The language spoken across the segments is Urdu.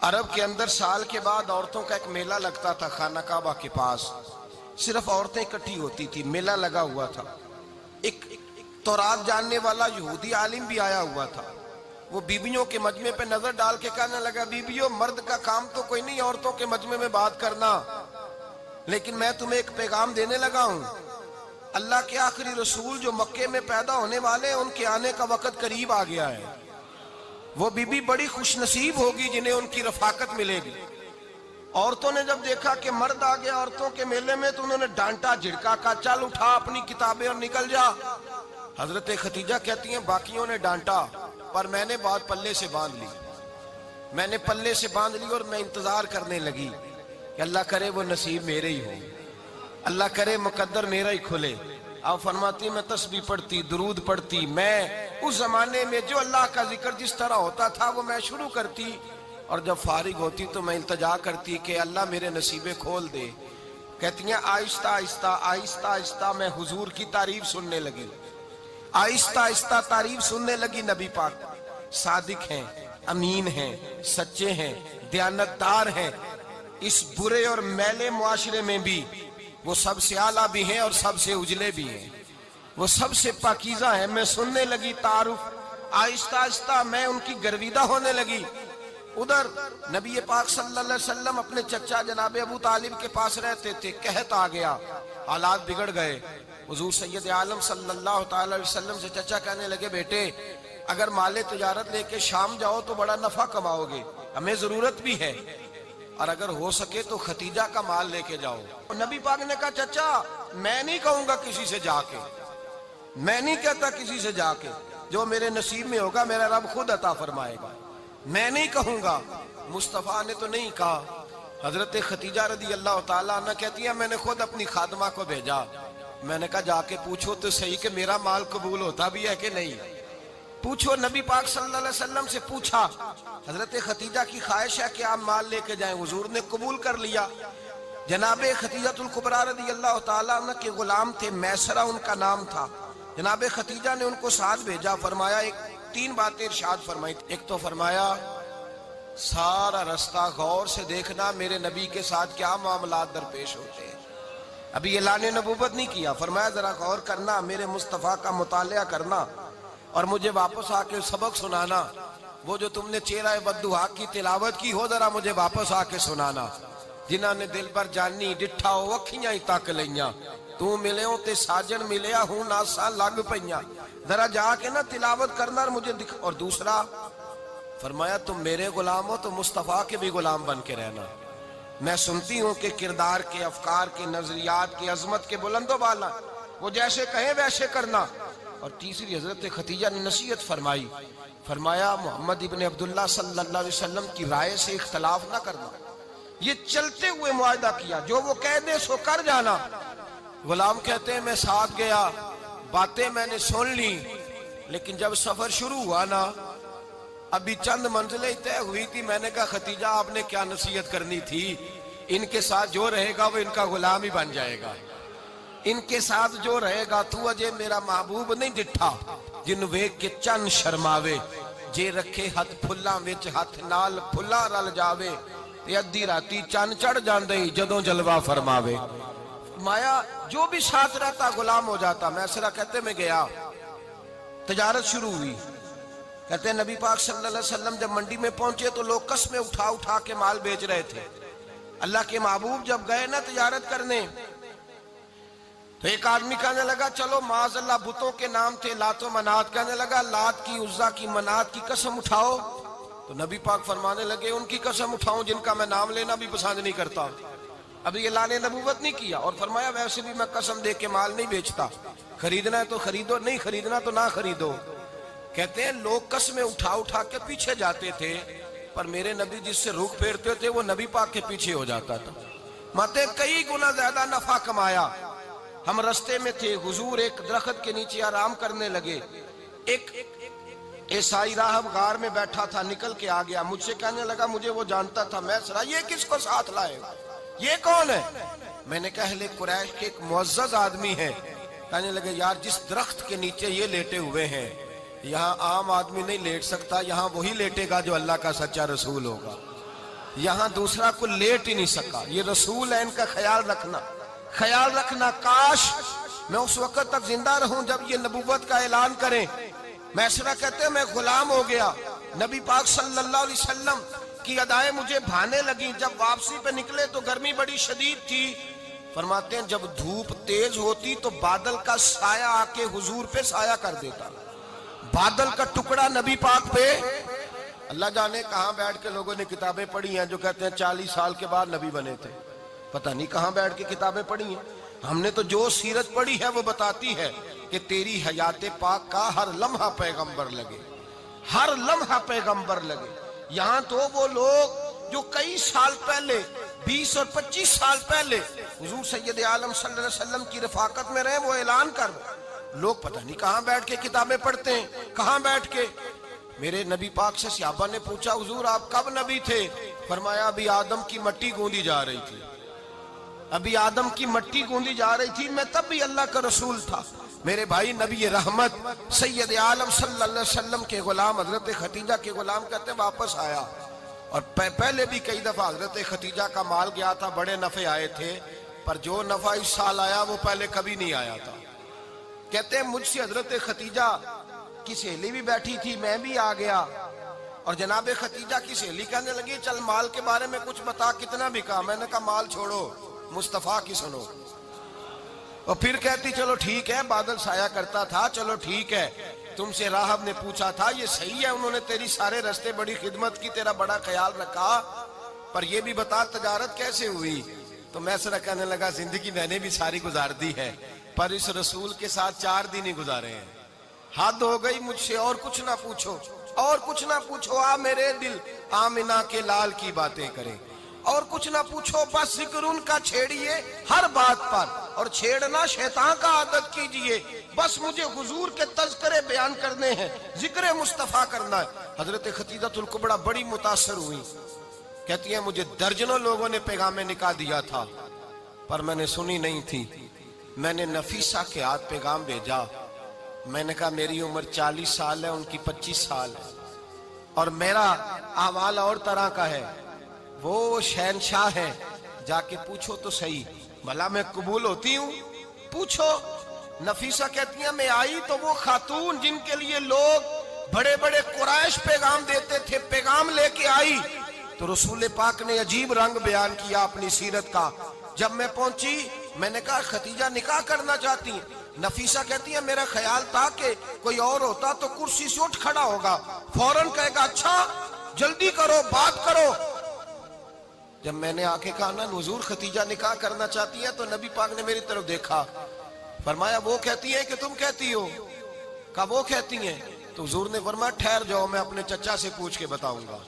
عرب کے اندر سال کے بعد عورتوں کا ایک میلہ لگتا تھا خانہ کعبہ کے پاس. صرف عورتیں اکٹھی ہوتی تھی, میلہ لگا ہوا تھا. ایک تورات جاننے والا یہودی عالم بھی آیا ہوا تھا. وہ بیویوں کے مجمع پہ نظر ڈال کے کہنے لگا, بیویوں مرد کا کام تو کوئی نہیں عورتوں کے مجمع میں بات کرنا, لیکن میں تمہیں ایک پیغام دینے لگا ہوں. اللہ کے آخری رسول جو مکے میں پیدا ہونے والے ان کے آنے کا وقت قریب آ گیا ہے. وہ بیوی بڑی خوش نصیب ہوگی جنہیں ان کی رفاقت ملے گی. عورتوں نے جب دیکھا کہ مرد آ گیا عورتوں کے میلے میں تو انہوں نے ڈانٹا جھڑکا, کہا چل اٹھا اپنی کتابیں اور نکل جا. حضرت ختیجہ کہتی ہیں باقیوں نے ڈانٹا پر میں نے بات پلے سے باندھ لی. میں نے پلے سے باندھ لی اور میں انتظار کرنے لگی کہ اللہ کرے وہ نصیب میرے ہی ہو, اللہ کرے مقدر میرا ہی کھلے. آپ فرماتی میں تسبیح پڑھتی, درود پڑھتی. میں اس زمانے میں جو اللہ کا ذکر جس طرح ہوتا تھا وہ میں شروع کرتی, اور جب فارغ ہوتی تو میں التجا کرتی کہ اللہ میرے نصیبے کھول دے. کہتی ہیں آہستہ آہستہ آہستہ آہستہ میں حضور کی تعریف سننے لگی. آہستہ آہستہ تعریف سننے لگی. نبی پاک صادق ہیں, امین ہیں, سچے ہیں, دیانتدار ہیں. اس برے اور میلے معاشرے میں بھی وہ سب سے اعلیٰ بھی ہیں اور سب سے اجلے بھی ہیں, وہ سب سے پاکیزہ ہیں. میں سننے لگی تعارف, آہستہ آہستہ میں ان کی گرویدہ ہونے لگی. ادھر نبی پاک صلی اللہ علیہ وسلم اپنے چچا جناب ابو طالب کے پاس رہتے تھے. قحط آ گیا, حالات بگڑ گئے. حضور سید عالم صلی اللہ تعالی علیہ وسلم سے چچا کہنے لگے بیٹے اگر مال تجارت لے کے شام جاؤ تو بڑا نفع کماؤ گے, ہمیں ضرورت بھی ہے, اور اگر ہو سکے تو ختیجہ کا مال لے کے جاؤ. نبی پاک نے کہا چچا میں نہیں کہوں گا کسی سے جا کے, میں نہیں کہتا کسی سے جا کے, جو میرے نصیب میں ہوگا میرا رب خود عطا فرمائے گا, میں نہیں کہوں گا. مصطفیٰ نے تو نہیں کہا. حضرت ختیجہ رضی اللہ تعالیٰ عنہ کہتی ہیں میں نے خود اپنی خادمہ کو بھیجا. میں نے کہا جا کے پوچھو تو صحیح کہ میرا مال قبول ہوتا بھی ہے کہ نہیں, پوچھو. نبی پاک صلی اللہ علیہ وسلم سے پوچھا. حضرت ختیجہ کی خواہش ہے کہ آپ مال لے کے جائیں. حضور نے قبول کر لیا. جناب ختیجہ الکبریٰ رضی اللہ تعالیٰ عنہ کے غلام تھے, میسرہ ان کا نام تھا. جناب ختیجہ نے ان کو ساتھ بھیجا. فرمایا تین باتیں ارشاد فرمائی. ایک تو فرمایا سارا رستہ غور سے دیکھنا میرے نبی کے ساتھ کیا معاملات درپیش ہوتے ہیں. ابھی اعلان نبوت نہیں کیا. فرمایا ذرا غور کرنا, میرے مصطفیٰ کا مطالعہ کرنا اور مجھے واپس آ کے سبق سنانا. وہ جو تم نے چہرہ بددعا کی تلاوت کی ہو ذرا مجھے واپس آ کے سنانا. جنہاں نے دل پر جانی ڈٹھا ہو اکھیاں ہی تک لیاں, تو ملے ہوں تے ساجن ملیا ہوں ناساں لگ پئیاں. ذرا جا کے نا تلاوت کرنا اور مجھے دکھ. اور دوسرا فرمایا تم میرے غلام ہو تو مصطفیٰ کے بھی غلام بن کے رہنا. میں سنتی ہوں کہ کردار کے, افکار کے, نظریات کے, عظمت کے بلند و بالا, وہ جیسے کہیں ویسے کرنا. اور تیسری حضرت ختیجہ نے نصیحت فرمائی. فرمایا محمد ابن عبداللہ صلی اللہ علیہ وسلم کی رائے سے اختلاف نہ کرنا. یہ چلتے ہوئے معاہدہ کیا, جو وہ کہہ دے سو کر جانا. غلام کہتے ہیں میں ساتھ گیا, باتیں میں نے سن لی, لیکن جب سفر شروع ہوا نا ابھی چند منزلیں طے ہوئی تھی. میں نے کہا ختیجہ آپ نے کیا نصیحت کرنی تھی, ان کے ساتھ جو رہے گا وہ ان کا غلام ہی بن جائے گا. ان کے ساتھ جو رہے گا تو اجے میرا محبوب نہیں ڈٹھا جن ویکھ کے چن شرماوے. جے رکھے ہاتھ پھلاں وچ ہاتھ نال پھلا رل جاوے, تے ادھی راتی چن چڑھ جاندے جدوں جلوہ فرماوے. مایا جو بھی ساتھ رہتا غلام ہو جاتا. میسرہ کہتے میں گیا, تجارت شروع ہوئی. کہتے ہیں نبی پاک صلی اللہ علیہ وسلم جب منڈی میں پہنچے تو لوگ قسمیں اٹھا اٹھا کے مال بیچ رہے تھے. اللہ کے محبوب جب گئے نا تجارت کرنے تو ایک آدمی کہنے لگا چلو معاذ اللہ بتوں کے نام تھے لات و منات, کہنے لگا لات کی, عزا کی, منات کی قسم اٹھاؤ. تو نبی پاک فرمانے لگے ان کی قسم اٹھاؤں جن کا میں نام لینا بھی پسند نہیں کرتا. ابھی اعلان نبوت نہیں کیا. اور فرمایا ویسے بھی میں قسم دے کے مال نہیں بیچتا, خریدنا ہے تو خریدو, نہیں خریدنا تو نہ خریدو. کہتے ہیں لوگ قسمیں اٹھا اٹھا کے پیچھے جاتے تھے, پر میرے نبی جس سے رخ پھیرتے تھے وہ نبی پاک کے پیچھے ہو جاتا تھا. ماتے کئی گنا زیادہ نفع کمایا. ہم رستے میں تھے, حضور ایک درخت کے نیچے آرام کرنے لگے. ایک عیسائی راہب غار میں بیٹھا تھا, نکل کے آ گیا. مجھ سے کہنے لگا مجھے وہ جانتا تھا. میں سرا یہ کس کو ساتھ لائے, یہ کون ہے؟ میں نے کہا اہل قریش کے ایک معزز آدمی ہے. کہنے لگے یار جس درخت کے نیچے یہ لیٹے ہوئے ہیں یہاں عام آدمی نہیں لیٹ سکتا, یہاں وہی لیٹے گا جو اللہ کا سچا رسول ہوگا. یہاں دوسرا کو لیٹ ہی نہیں سکا. یہ رسول ہے, ان کا خیال رکھنا. کاش میں اس وقت تک زندہ رہوں جب یہ نبوت کا اعلان کریں. میسرہ کہتے ہیں میں غلام ہو گیا. نبی پاک صلی اللہ علیہ وسلم کی ادائیں مجھے بھانے لگیں. جب واپسی پہ نکلے تو گرمی بڑی شدید تھی. فرماتے ہیں جب دھوپ تیز ہوتی تو بادل کا سایہ آ کے حضور پہ سایہ کر دیتا. بادل کا ٹکڑا نبی پاک پہ. اللہ جانے کہاں بیٹھ کے لوگوں نے کتابیں پڑھی ہیں جو کہتے ہیں 40 سال کے بعد نبی بنے تھے. پتہ نہیں کہاں بیٹھ کے کتابیں پڑھی ہیں. ہم نے تو جو سیرت پڑھی ہے وہ بتاتی ہے کہ تیری حیات پاک کا ہر لمحہ پیغمبر لگے, ہر لمحہ پیغمبر لگے. یہاں تو وہ لوگ جو کئی سال پہلے 20 اور 25 سال پہلے حضور سید عالم صلی اللہ علیہ وسلم کی رفاقت میں رہے, وہ اعلان کر لوگ پتہ نہیں کہاں بیٹھ کے کتابیں پڑھتے ہیں, کہاں بیٹھ کے. میرے نبی پاک سے صحابہ نے پوچھا حضور آپ کب نبی تھے؟ فرمایا ابھی آدم کی مٹی گوندی جا رہی تھی, ابھی آدم کی مٹی گوندی جا رہی تھی, میں تب بھی اللہ کا رسول تھا. میرے بھائی نبی رحمت سید عالم صلی اللہ علیہ وسلم کے غلام حضرت ختیجہ کے غلام کہتے ہیں واپس آیا. اور پہلے بھی کئی دفعہ حضرت ختیجہ کا مال گیا تھا, بڑے نفع آئے تھے, پر جو نفع اس سال آیا وہ پہلے کبھی نہیں آیا تھا. کہتے ہیں مجھ سے حضرت ختیجہ کی سہیلی بھی بیٹھی تھی, میں بھی آ گیا. اور جناب ختیجہ کی سہیلی کہنے لگی چل مال کے بارے میں کچھ بتا, کتنا بکا؟ میں نے کہا مال چھوڑو, مصطفیٰ کی سنو. اور پھر کہتی چلو ٹھیک ہے, بادل سایہ کرتا تھا, چلو ٹھیک ہے. تم سے راہب نے پوچھا تھا, یہ صحیح ہے انہوں نے تیری سارے رستے بڑی خدمت کی, تیرا بڑا خیال رکھا, پر یہ بھی بتا تجارت کیسے ہوئی؟ تو میسرہ کہنے لگا زندگی میں نے بھی ساری گزار دی ہے, پر اس رسول کے ساتھ 4 دن ہی گزارے ہیں. حد ہو گئی مجھ سے, اور کچھ نہ پوچھو, اور کچھ نہ پوچھو. آ میرے دل آمنہ کے لال کی باتیں کریں, اور کچھ نہ پوچھو, بس ذکر ان کا چھیڑیے ہر بات پر, اور چھیڑنا شیطان کا عادت کیجئے. بس مجھے حضور کے تذکرے بیان کرنے ہیں, ذکر مصطفیٰ کرنا ہے. حضرت ختیجہ الکبریٰ بڑی متاثر ہوئی, کہتی ہیں مجھے درجنوں لوگوں نے پیغام نکاح دیا تھا, پر میں نے سنی نہیں تھی. میں نے نفیسہ کے ہاتھ پیغام بھیجا. میں نے کہا میری عمر 40 سال ہے, ان کی 25 سال ہے, اور میرا اعمال اور طرح کا ہے. وہ شہنشاہ ہے, جا کے پوچھو تو صحیح, بھلا میں قبول ہوتی ہوں؟ پوچھو. نفیسہ کہتی ہیں میں آئی تو وہ خاتون جن کے لیے لوگ بڑے بڑے قریش پیغام دیتے تھے, پیغام لے کے آئی. تو رسول پاک نے عجیب رنگ بیان کیا اپنی سیرت کا. جب میں پہنچی میں نے کہا ختیجہ نکاح کرنا چاہتی ہیں؟ نفیسہ کہتی ہے میرا خیال تھا کہ کوئی اور ہوتا تو کرسی سے اٹھ کھڑا ہوگا, فوراً کہے گا اچھا جلدی کرو, بات کرو. جب میں نے آ کے کہا نا حضور ختیجہ نکاح کرنا چاہتی ہے, تو نبی پاک نے میری طرف دیکھا, فرمایا وہ کہتی ہے کہ تم کہتی ہو؟ کہا وہ کہتی ہیں. تو حضور نے فرمایا ٹھہر جاؤ, میں اپنے چچا سے پوچھ کے بتاؤں گا,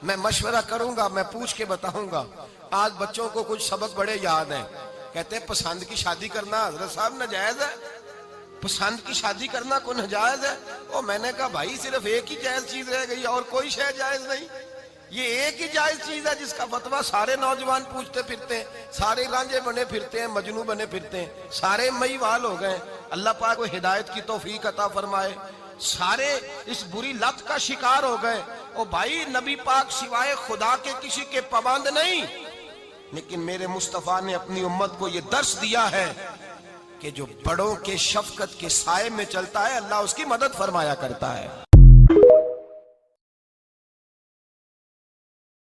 میں مشورہ کروں گا, میں پوچھ کے بتاؤں گا. آج بچوں کو کچھ سبق بڑے یاد ہیں. کہتے ہیں پسند کی شادی کرنا حضرت صاحب ناجائز ہے, پسند کی شادی کرنا کوئی ناجائز ہے؟ اور میں نے کہا بھائی صرف ایک ہی جائز چیز رہ گئی, اور کوئی شے جائز نہیں. یہ ایک ہی جائز چیز ہے جس کا فتویٰ سارے نوجوان پوچھتے پھرتے ہیں, سارے رانجے بنے پھرتے ہیں, مجنوں بنے پھرتے ہیں, سارے مئیوال ہو گئے. اللہ پاک کو ہدایت کی توفیق عطا فرمائے. سارے اس بری لت کا شکار ہو گئے. او بھائی نبی پاک سوائے خدا کے کسی کے پابند نہیں, لیکن میرے مصطفیٰ نے اپنی امت کو یہ درس دیا ہے کہ جو بڑوں کے شفقت کے سائے میں چلتا ہے اللہ اس کی مدد فرمایا کرتا ہے.